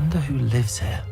wonder who lives here.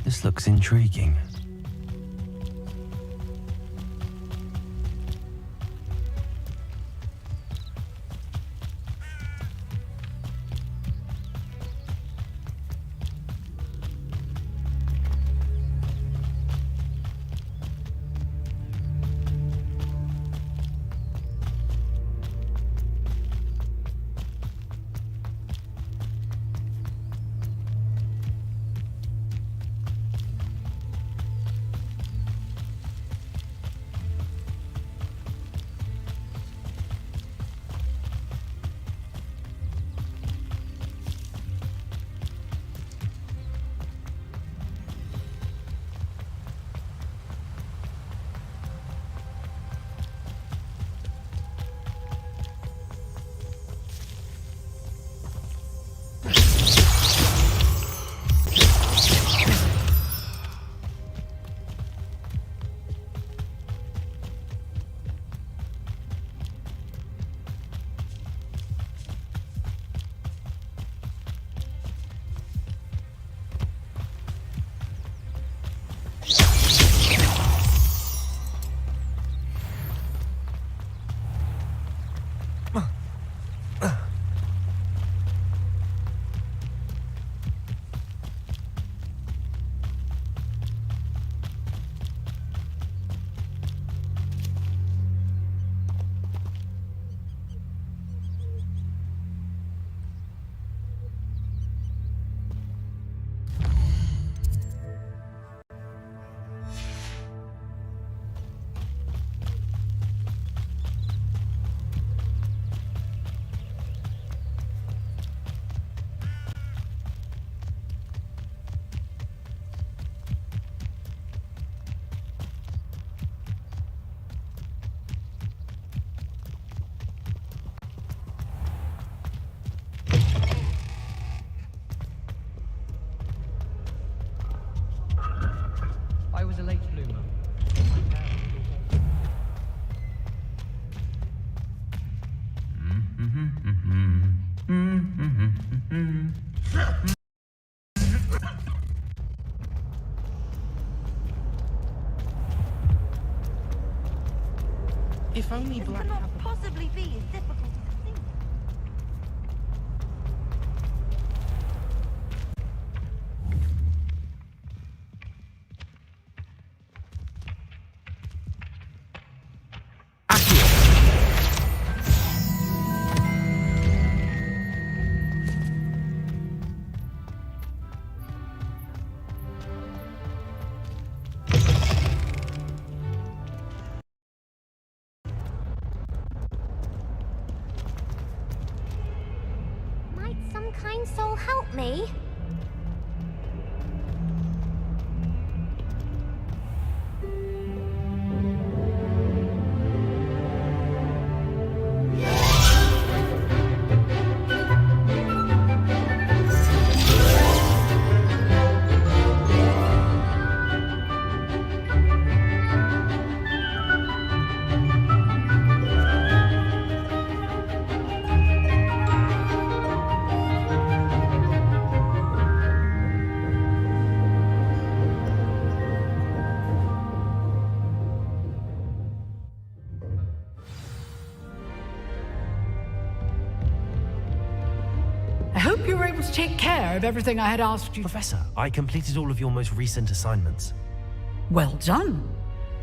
This looks intriguing. If only This Black cannot happened. possibly be as difficult as it seems. Might some kind soul help me? I hope you were able to take care of everything I had asked you. Professor, I completed all of your most recent assignments. Well done.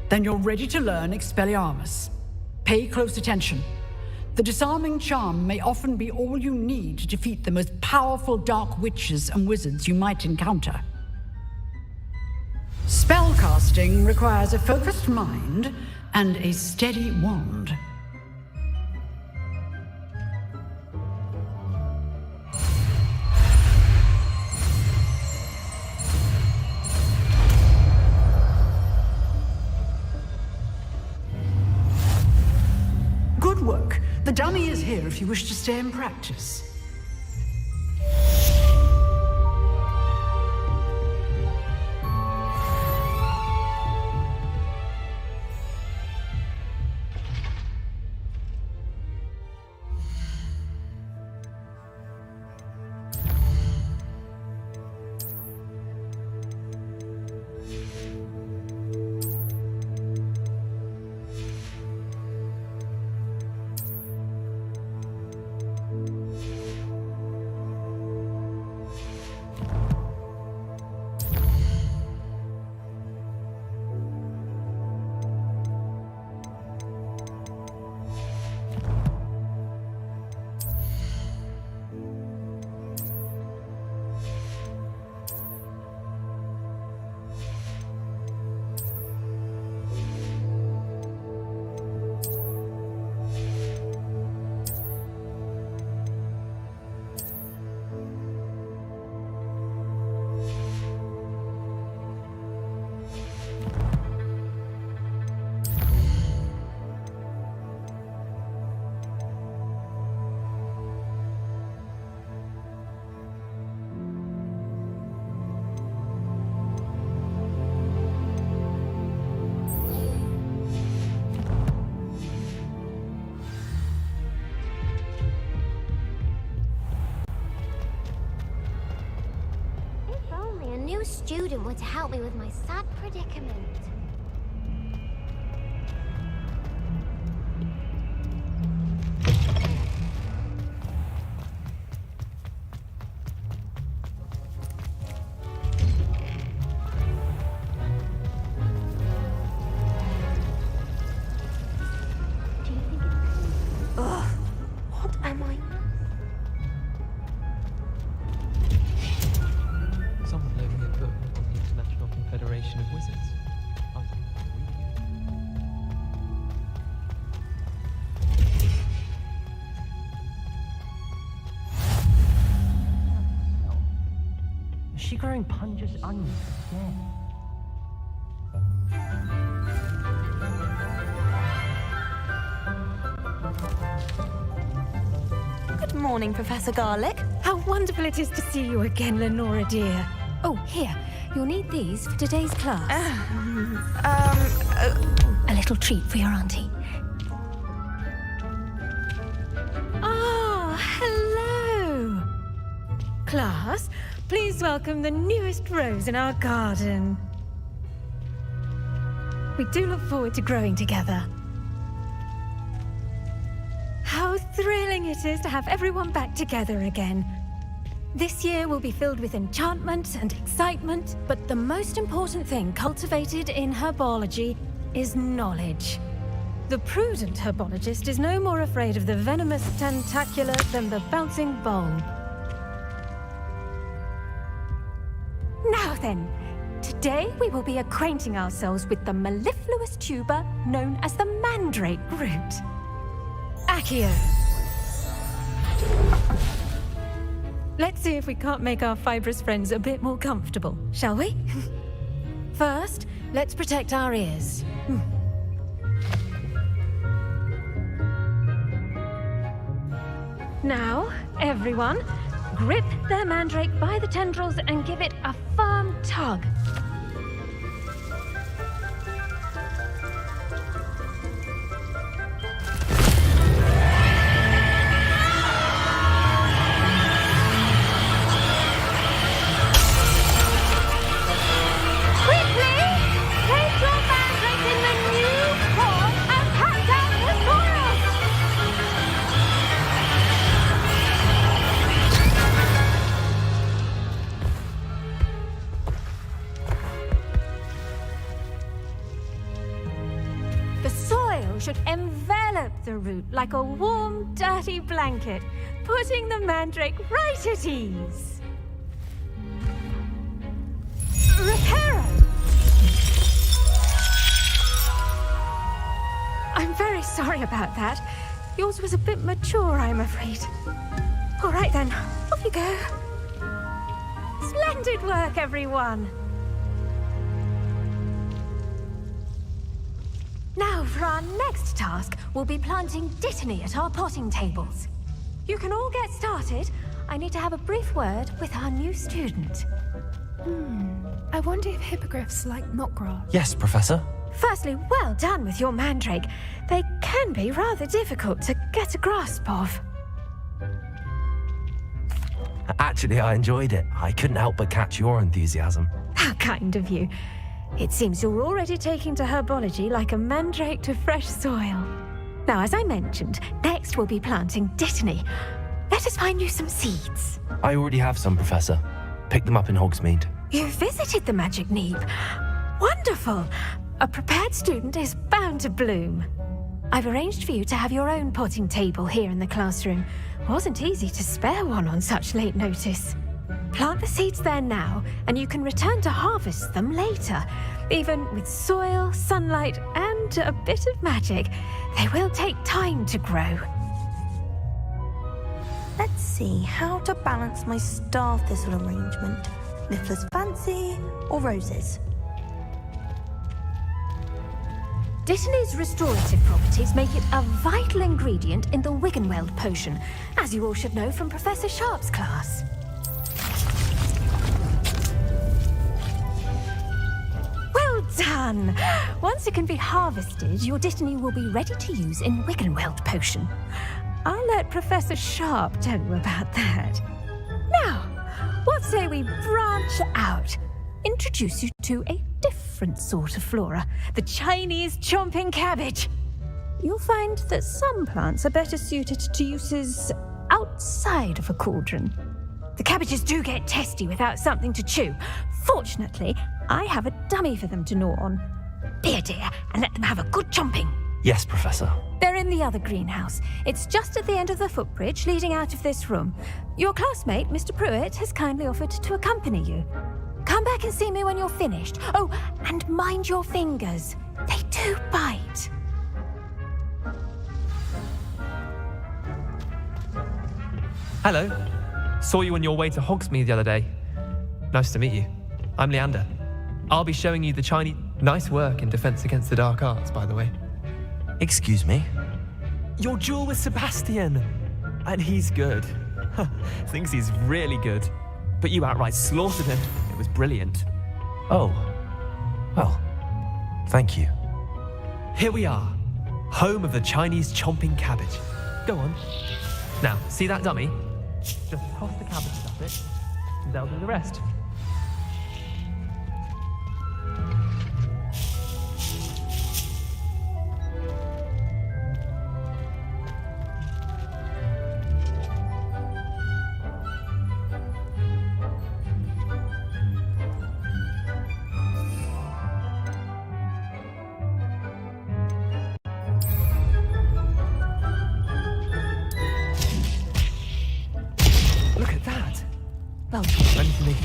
Then you're ready to learn Expelliarmus. Pay close attention. The disarming charm may often be all you need to defeat the most powerful dark witches and wizards you might encounter. Spellcasting requires a focused mind and a steady wand. Good work. The dummy is here if you wish to stay and practice. Student were to help me with my sad predicament. Do you think it's... Ugh, what am I... Someone loaned me a book on the International Confederation of Wizards. I was reading it. Is she growing Punja's onions again? Good morning, Professor Garlick. How wonderful it is to see you again, Lenora dear. Oh, here. You'll need these for today's class. A little treat for your auntie. Ah, hello. Class, please welcome the newest rose in our garden. We do look forward to growing together. thrilling it is to have everyone back together again. This year will be filled with enchantment and excitement, but the most important thing cultivated in herbology is knowledge. The prudent herbologist is no more afraid of the venomous tentacula than the bouncing bulb. Now then, today we will be acquainting ourselves with the mellifluous tuber known as the mandrake root. Accio. Let's see if we can't make our fibrous friends a bit more comfortable, shall we? First, let's protect our ears. Now, everyone, grip their mandrake by the tendrils and give it a firm tug. Should envelop the root like a warm, dirty blanket, putting the mandrake right at ease. Reparo! I'm very sorry about that. Yours was a bit mature, I'm afraid. All right then, off you go. Splendid work, everyone. Now, for our next task, we'll be planting dittany at our potting tables. You can all get started. I need to have a brief word with our new student. I wonder if hippogriffs like knotgrass. Yes, Professor. Firstly, well done with your mandrake. They can be rather difficult to get a grasp of. Actually, I enjoyed it. I couldn't help but catch your enthusiasm. How kind of you. It seems you're already taking to herbology like a mandrake to fresh soil. Now, as I mentioned, next we'll be planting dittany. Let us find you some seeds. I already have some, Professor. Picked them up in Hogsmeade. You visited the Magic Neep. Wonderful! A prepared student is bound to bloom. I've arranged for you to have your own potting table here in the classroom. Wasn't easy to spare one on such late notice. Plant the seeds there now, and you can return to harvest them later. Even with soil, sunlight, and a bit of magic, they will take time to grow. Let's see how to balance my star thistle arrangement. Niffler's fancy or roses? Dittany's restorative properties make it a vital ingredient in the Wiggenweld potion, as you all should know from Professor Sharp's class. Done! Once it can be harvested, your dittany will be ready to use in Wiggenweld potion. I'll let Professor Sharp tell you about that. Now, what say we branch out? Introduce you to a different sort of flora, the Chinese chomping cabbage. You'll find that some plants are better suited to uses outside of a cauldron. The cabbages do get testy without something to chew. Fortunately, I have a dummy for them to gnaw on. Be a dear and let them have a good chomping. Yes, Professor. They're in the other greenhouse. It's just at the end of the footbridge leading out of this room. Your classmate, Mr. Pruitt, has kindly offered to accompany you. Come back and see me when you're finished. Oh, and mind your fingers. They do bite. Hello. Saw you on your way to Hogsmeade the other day. Nice to meet you. I'm Leander. I'll be showing you the Chinese... Nice work in Defense Against the Dark Arts, by the way. Excuse me? Your duel with Sebastian! And he's good. Thinks he's really good. But you outright slaughtered him. It was brilliant. Oh. Well, thank you. Here we are. Home of the Chinese chomping cabbage. Go on. Now, see that dummy? Just toss the cabbages at it, and they'll do the rest.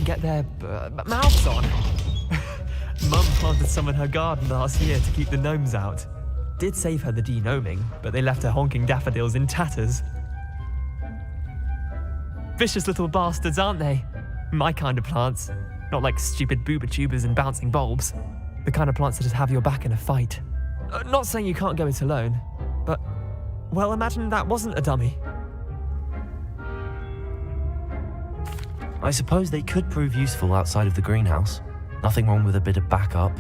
can get their mouths on. Mum planted some in her garden last year to keep the gnomes out. Did save her the de-gnoming, but they left her honking daffodils in tatters. Vicious little bastards, aren't they? My kind of plants. Not like stupid booba tubers and bouncing bulbs. The kind of plants that just have your back in a fight. Not saying you can't go it alone, but, well, imagine that wasn't a dummy. I suppose they could prove useful outside of the greenhouse. Nothing wrong with a bit of backup,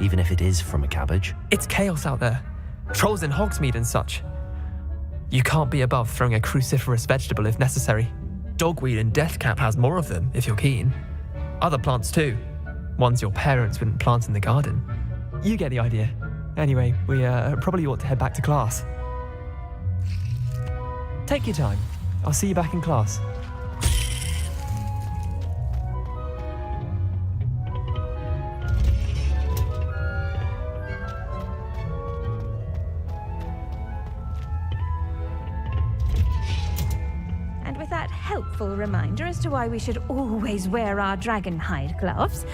even if it is from a cabbage. It's chaos out there. Trolls in Hogsmeade and such. You can't be above throwing a cruciferous vegetable if necessary. Dogweed and deathcap has more of them, if you're keen. Other plants too. Ones your parents wouldn't plant in the garden. You get the idea. Anyway, we probably ought to head back to class. Take your time. I'll see you back in class. Helpful reminder as to why we should always wear our dragon hide gloves,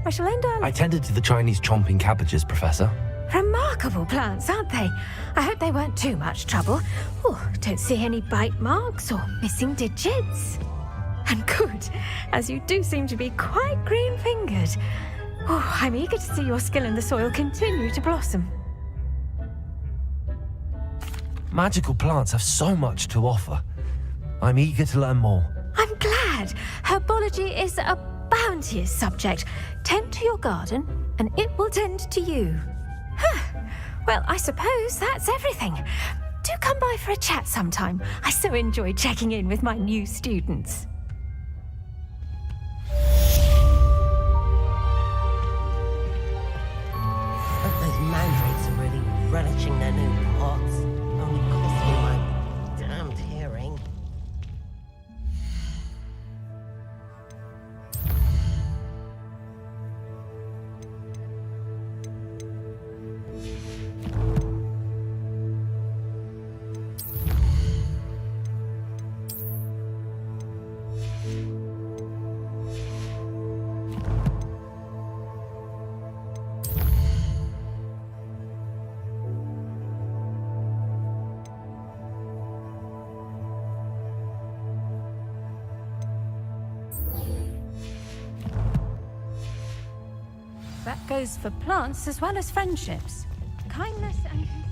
I shall end our... I tended to the Chinese chomping cabbages, Professor. Remarkable plants, aren't they? I hope they weren't too much trouble. Oh, don't see any bite marks or missing digits. And good, as you do seem to be quite green-fingered. Oh, I'm eager to see your skill in the soil continue to blossom. Magical plants have so much to offer. I'm eager to learn more. I'm glad. Herbology is a bounteous subject. Tend to your garden, and it will tend to you. Huh. Well, I suppose that's everything. Do come by for a chat sometime. I so enjoy checking in with my new students. Those mandrakes are really relishing their new pots. Only cost me my damned hearing. That goes for plants as well as friendships. Kindness and concern.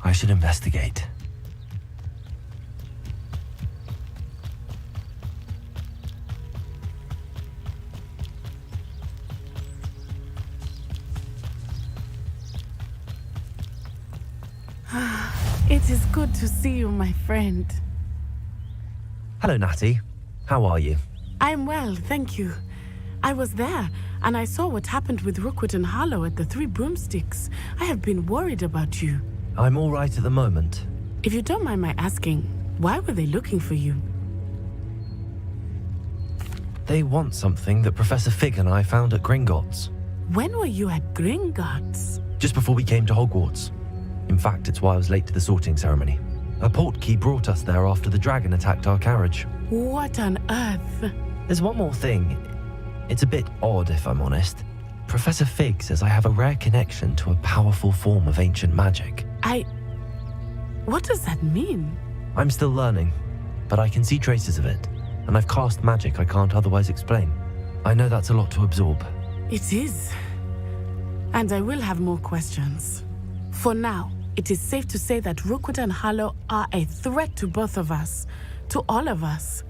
I should investigate. It is good to see you, my friend. Hello, Natty. How are you? I'm well, thank you. I was there, and I saw what happened with Rookwood and Harlow at the Three Broomsticks. I have been worried about you. I'm all right at the moment. If you don't mind my asking, why were they looking for you? They want something that Professor Fig and I found at Gringotts. When were you at Gringotts? Just before we came to Hogwarts. In fact, it's why I was late to the sorting ceremony. A portkey brought us there after the dragon attacked our carriage. What on earth? There's one more thing. It's a bit odd, if I'm honest. Professor Fig says I have a rare connection to a powerful form of ancient magic. What does that mean? I'm still learning, but I can see traces of it, and I've cast magic I can't otherwise explain. I know that's a lot to absorb. It is. And I will have more questions. For now, it is safe to say that Rookwood and Harlow are a threat to both of us, to all of us,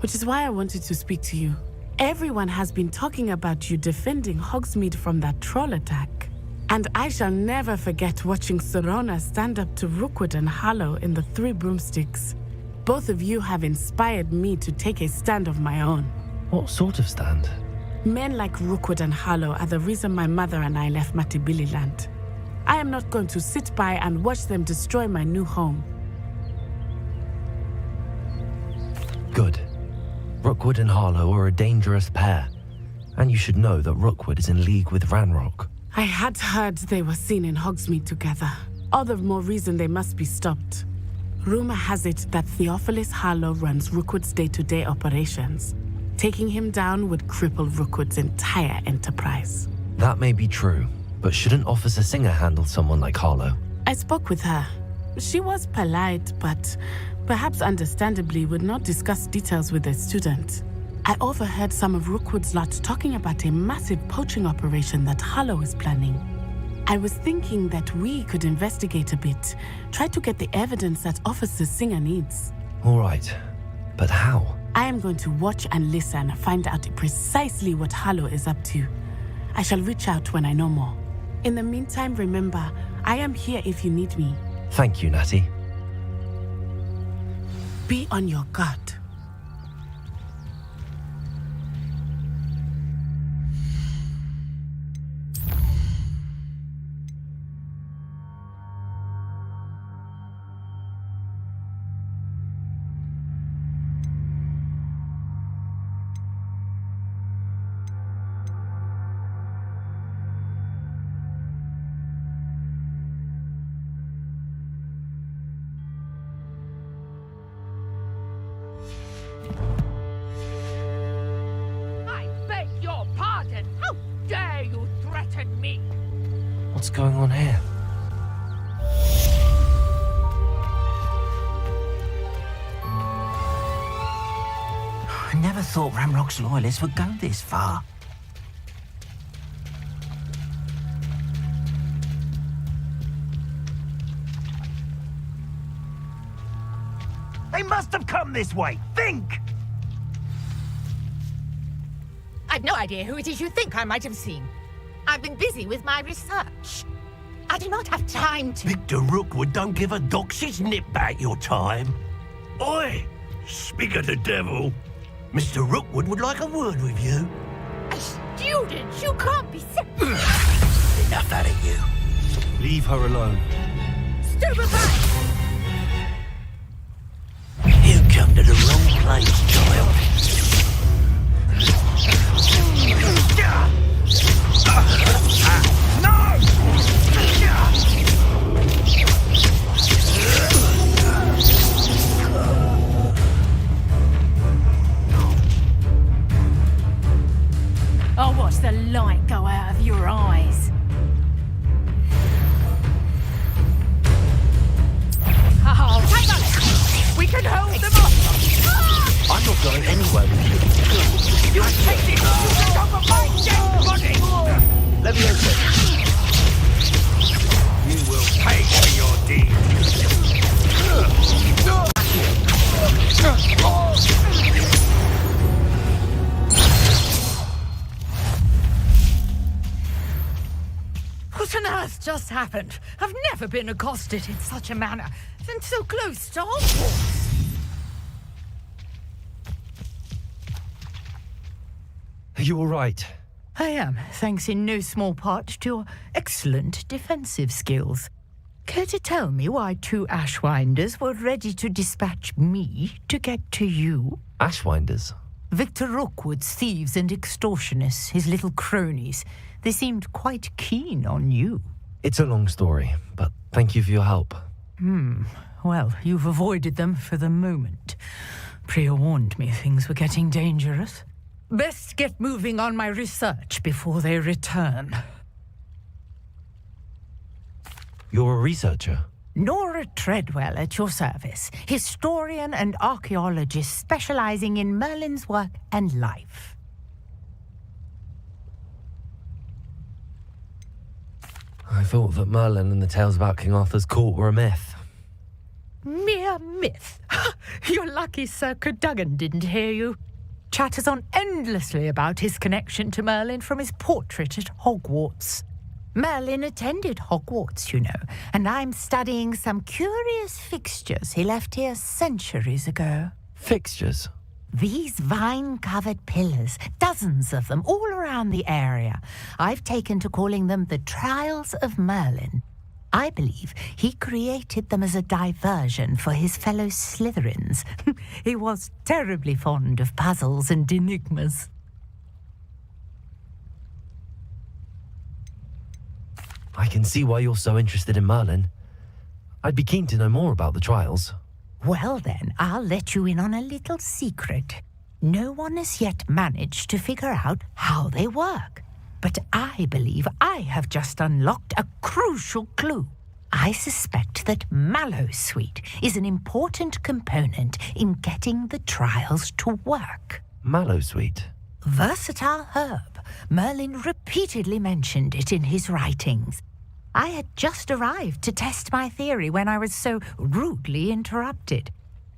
which is why I wanted to speak to you. Everyone has been talking about you defending Hogsmeade from that troll attack. And I shall never forget watching Serona stand up to Rookwood and Harlow in the Three Broomsticks. Both of you have inspired me to take a stand of my own. What sort of stand? Men like Rookwood and Harlow are the reason my mother and I left Matibili Land. I am not going to sit by and watch them destroy my new home. Good. Rookwood and Harlow are a dangerous pair. And you should know that Rookwood is in league with Ranrock. I had heard they were seen in Hogsmeade together. All the more reason they must be stopped. Rumor has it that Theophilus Harlow runs Rookwood's day-to-day operations. Taking him down would cripple Rookwood's entire enterprise. That may be true, but shouldn't Officer Singer handle someone like Harlow? I spoke with her. She was polite, but perhaps understandably would not discuss details with a student. I overheard some of Rookwood's lot talking about a massive poaching operation that Harlow is planning. I was thinking that we could investigate a bit, try to get the evidence that Officer Singer needs. All right, but how? I am going to watch and listen, find out precisely what Harlow is up to. I shall reach out when I know more. In the meantime, remember, I am here if you need me. Thank you, Natty. Be on your guard. What's going on here? I never thought Ranrock's loyalists would go this far. They must have come this way. Think! I've no idea who it is you think I might have seen. I've been busy with my research. I do not have time to... Victor Rookwood don't give a doxy's nip back your time. Oi! Speak of the devil. Mr. Rookwood would like a word with you. A student? You can't be sick. Enough out of you. Leave her alone. Stupefy! You come to the wrong place, child. I'll watch the light go out of your eyes. Oh, take that! We can hold them off! I'm not going anywhere with you. You take it! You stop a my dead body! Let me open. You will will pay for your deeds. What on earth just happened? I've never been accosted in such a manner, and so close to Hogwarts. Are you all right? I am, thanks in no small part to your excellent defensive skills. Care to tell me why 2 Ashwinders were ready to dispatch me to get to you? Ashwinders? Victor Rookwood's thieves and extortionists, his little cronies. They seemed quite keen on you. It's a long story, but thank you for your help. Well, you've avoided them for the moment. Priya warned me things were getting dangerous. Best get moving on my research before they return. You're a researcher? Nora Treadwell at your service, historian and archaeologist specializing in Merlin's work and life. I thought that Merlin and the tales about King Arthur's court were a myth. Mere myth. You're lucky Sir Cadogan didn't hear you. Chatters on endlessly about his connection to Merlin from his portrait at Hogwarts. Merlin attended Hogwarts, you know, and I'm studying some curious fixtures he left here centuries ago. Fixtures? These vine-covered pillars, dozens of them all around the area. I've taken to calling them the Trials of Merlin. I believe he created them as a diversion for his fellow Slytherins. He was terribly fond of puzzles and enigmas. I can see why you're so interested in Merlin. I'd be keen to know more about the trials. Well then, I'll let you in on a little secret. No one has yet managed to figure out how they work. But I believe I have just unlocked a crucial clue. I suspect that Mallowsweet is an important component in getting the trials to work. Mallowsweet? Versatile herb. Merlin repeatedly mentioned it in his writings. I had just arrived to test my theory when I was so rudely interrupted.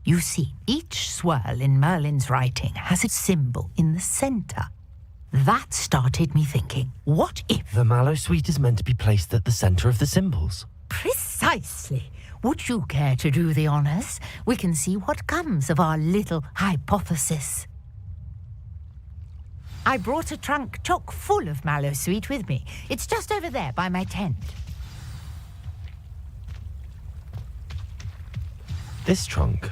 You see, each swirl in Merlin's writing has a symbol in the center. That started me thinking, what if... The Mallowsweet is meant to be placed at the center of the symbols. Precisely. Would you care to do the honors? We can see what comes of our little hypothesis. I brought a trunk chock full of Mallowsweet with me. It's just over there by my tent. This trunk?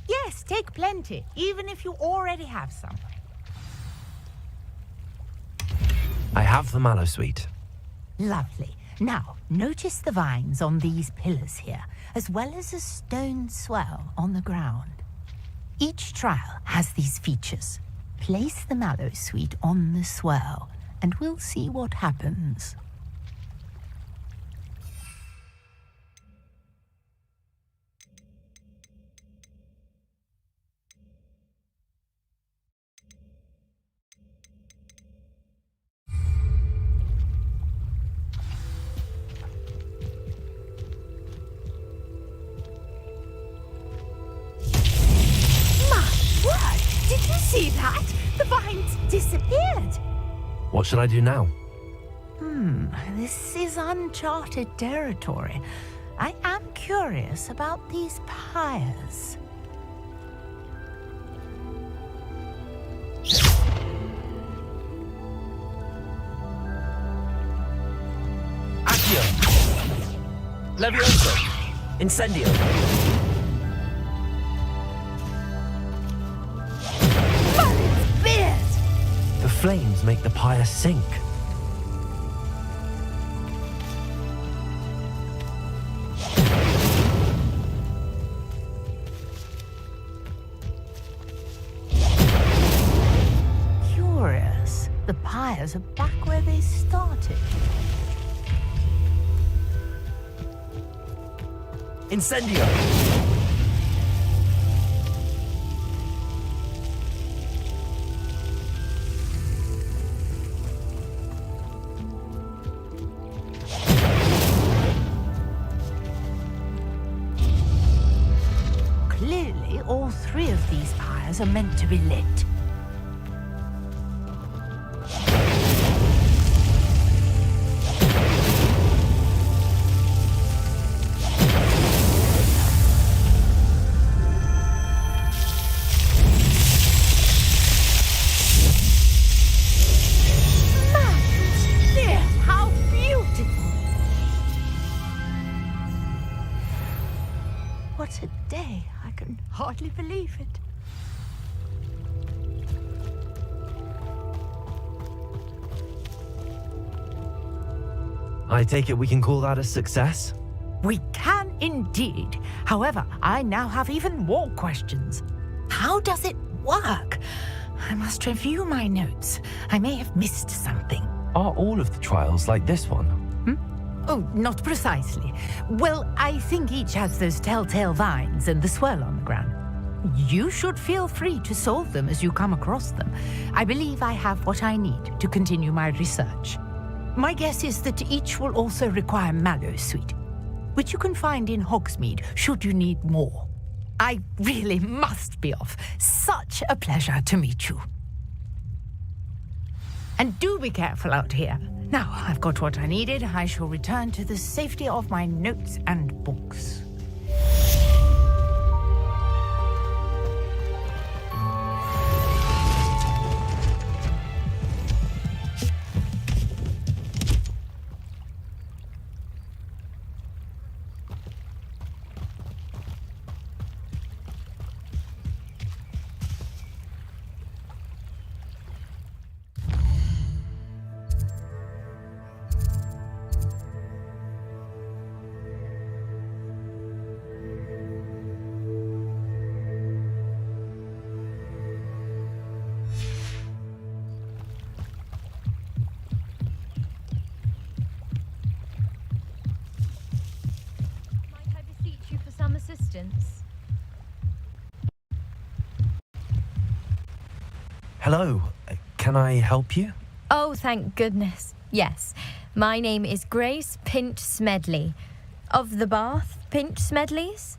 Yes, take plenty, even if you already have some. I have the Mallowsweet. Lovely. Now, notice the vines on these pillars here, as well as a stone swell on the ground. Each trial has these features. Place the Mallowsweet on the swell, and we'll see what happens. Did you see that? The vines disappeared. What should I do now? This is uncharted territory. I am curious about these pyres. Accio! Levioso! Incendio! The flames make the pyre sink. Curious. The pyres are back where they started. Incendio! clearly all three of these pyres are meant to be lit. What a day. I can hardly believe it. I take it we can call that a success? We can indeed. However, I now have even more questions. How does it work? I must review my notes. I may have missed something. Are all of the trials like this one? Oh, not precisely. Well, I think each has those telltale vines and the swirl on the ground. You should feel free to solve them as you come across them. I believe I have what I need to continue my research. My guess is that each will also require Mallowsweet, which you can find in Hogsmeade should you need more. I really must be off. Such a pleasure to meet you. And do be careful out here. Now I've got what I needed, I shall return to the safety of my notes and books. Assistance. Hello, can I help you? Oh, thank goodness. Yes. My name is Grace Pinch Smedley, of the Bath Pinch Smedleys.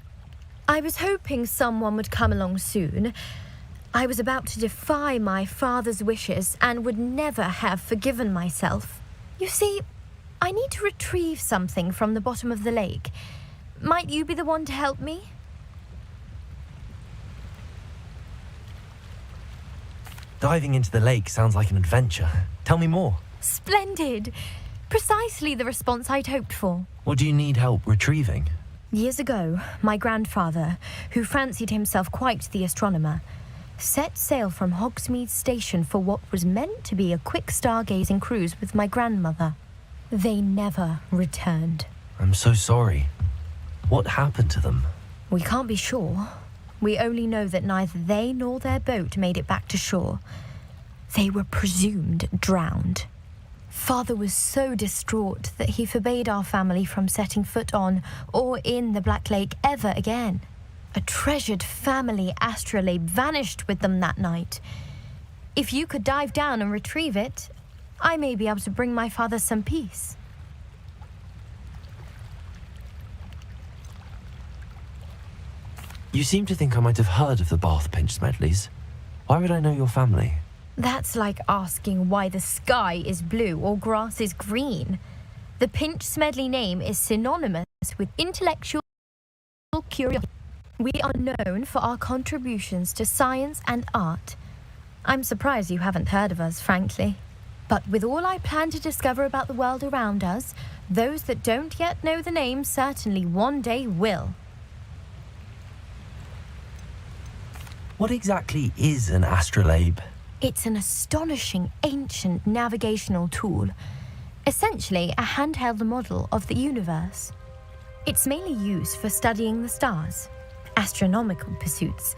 I was hoping someone would come along soon. I was about to defy my father's wishes and would never have forgiven myself. You see, I need to retrieve something from the bottom of the lake. Might you be the one to help me? Diving into the lake sounds like an adventure. Tell me more. Splendid! Precisely the response I'd hoped for. What do you need help retrieving? Years ago, my grandfather, who fancied himself quite the astronomer, set sail from Hogsmeade Station for what was meant to be a quick stargazing cruise with my grandmother. They never returned. I'm so sorry. What happened to them? We can't be sure. We only know that neither they nor their boat made it back to shore. They were presumed drowned. Father was so distraught that he forbade our family from setting foot on or in the Black Lake ever again. A treasured family astrolabe vanished with them that night. If you could dive down and retrieve it, I may be able to bring my father some peace. You seem to think I might have heard of the Bath Pinch Smedleys. Why would I know your family? That's like asking why the sky is blue or grass is green. The Pinch Smedley name is synonymous with intellectual curiosity. We are known for our contributions to science and art. I'm surprised you haven't heard of us, frankly. But with all I plan to discover about the world around us, those that don't yet know the name certainly one day will. What exactly is an astrolabe? It's an astonishing ancient navigational tool, essentially a handheld model of the universe. It's mainly used for studying the stars, astronomical pursuits,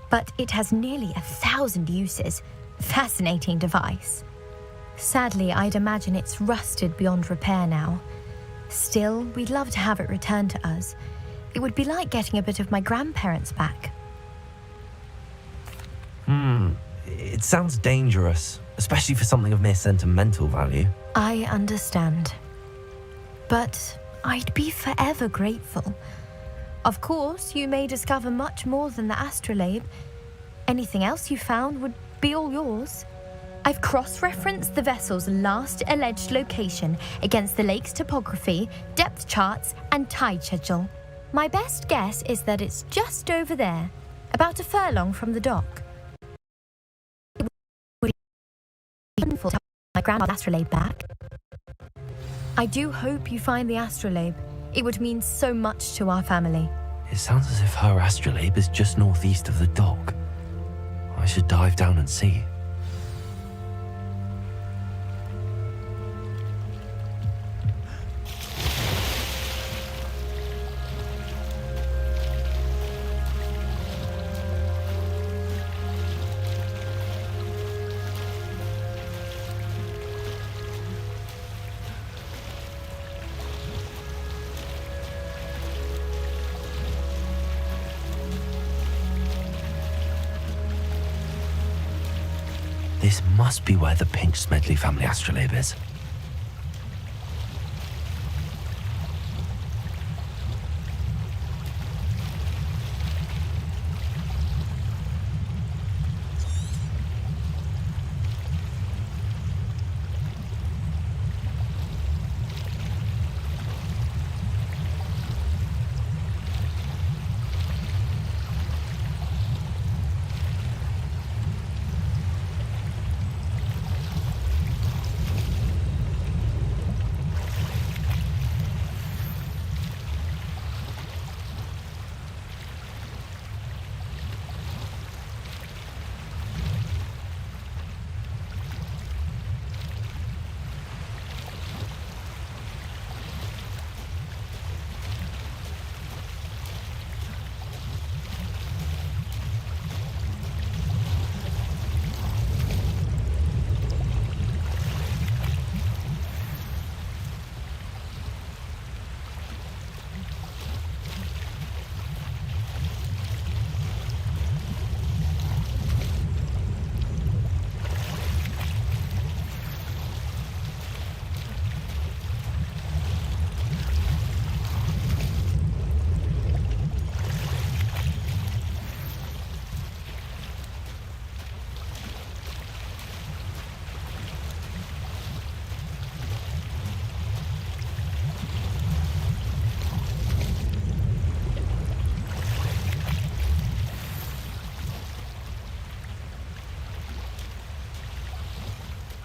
but it has nearly 1,000 uses. Fascinating device. Sadly, I'd imagine it's rusted beyond repair now. Still, we'd love to have it returned to us. It would be like getting a bit of my grandparents back. It sounds dangerous, especially for something of mere sentimental value. I understand. But I'd be forever grateful. Of course, you may discover much more than the astrolabe. Anything else you found would be all yours. I've cross-referenced the vessel's last alleged location against the lake's topography, depth charts, and tide schedule. My best guess is that it's just over there, about a furlong from the dock. It would be painful to have my grandma's astrolabe back. I do hope you find the astrolabe. It would mean so much to our family. It sounds as if her astrolabe is just northeast of the dock. I should dive down and see. This must be where the Pinch Smedley family astrolabe is.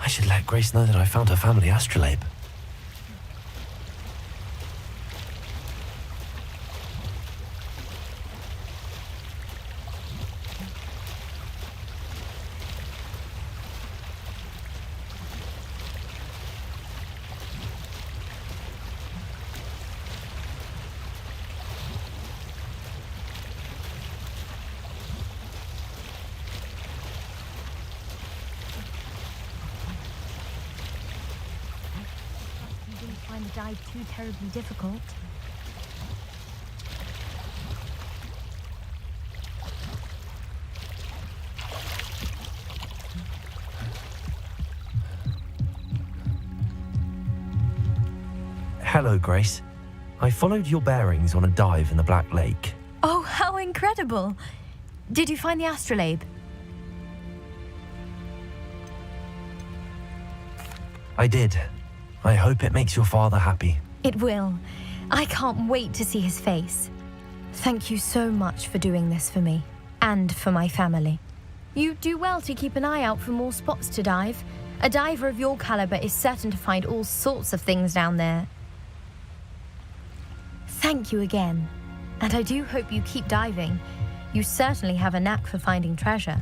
I should let Grace know that I found her family astrolabe. Find the dive too terribly difficult. Hello, Grace. I followed your bearings on a dive in the Black Lake. Oh, how incredible! Did you find the astrolabe? I did. I hope it makes your father happy. It will. I can't wait to see his face. Thank you so much for doing this for me, and for my family. You do well to keep an eye out for more spots to dive. A diver of your caliber is certain to find all sorts of things down there. Thank you again, and I do hope you keep diving. You certainly have a knack for finding treasure.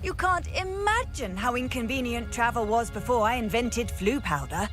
You can't imagine how inconvenient travel was before I invented flu powder.